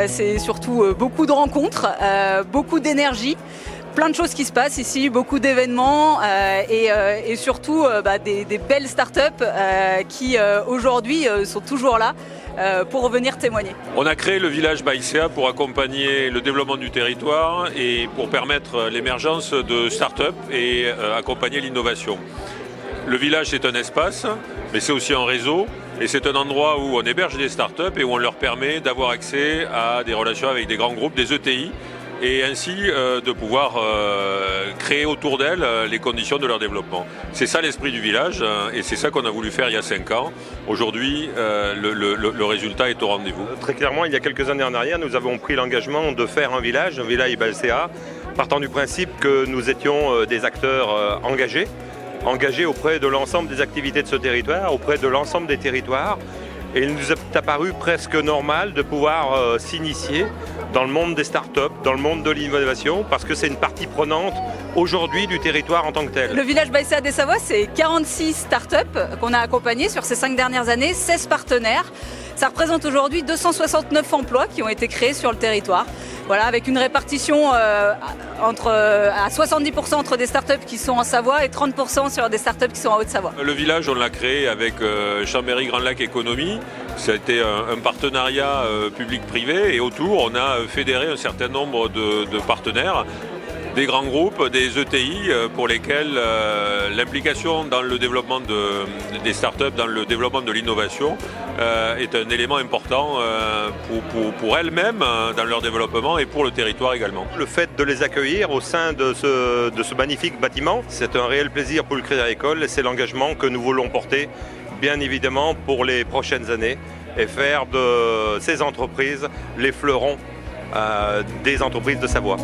c'est surtout beaucoup de rencontres, beaucoup d'énergie. Plein de choses qui se passent ici, beaucoup d'événements et surtout des belles startups qui aujourd'hui sont toujours là pour venir témoigner. On a créé le village Baïséa pour accompagner le développement du territoire et pour permettre l'émergence de startups et accompagner l'innovation. Le village, c'est un espace, mais c'est aussi un réseau. Et c'est un endroit où on héberge des startups et où on leur permet d'avoir accès à des relations avec des grands groupes, des ETI, et ainsi de pouvoir créer autour d'elles les conditions de leur développement. C'est ça l'esprit du village et c'est ça qu'on a voulu faire il y a 5 ans. Aujourd'hui, le résultat est au rendez-vous. Très clairement, il y a quelques années en arrière, nous avons pris l'engagement de faire un village Baïséa, partant du principe que nous étions des acteurs engagés auprès de l'ensemble des activités de ce territoire, auprès de l'ensemble des territoires. Et il nous est apparu presque normal de pouvoir s'initier dans le monde des startups, dans le monde de l'innovation, parce que c'est une partie prenante aujourd'hui du territoire en tant que tel. Le village Baïséa des Savoies, c'est 46 startups qu'on a accompagnées sur ces 5 dernières années, 16 partenaires. Ça représente aujourd'hui 269 emplois qui ont été créés sur le territoire. Voilà, avec une répartition à 70% entre des startups qui sont en Savoie et 30% sur des startups qui sont en Haute-Savoie. Le village, on l'a créé avec Chambéry Grand Lac Économie. Ça a été un partenariat public-privé et autour, on a fédéré un certain nombre de partenaires, des grands groupes, des ETI pour lesquels l'implication dans le développement des startups, dans le développement de l'innovation est un élément important pour elles-mêmes dans leur développement et pour le territoire également. Le fait de les accueillir au sein de ce magnifique bâtiment, c'est un réel plaisir pour le Crédit Agricole et c'est l'engagement que nous voulons porter bien évidemment pour les prochaines années et faire de ces entreprises les fleurons des entreprises de Savoie.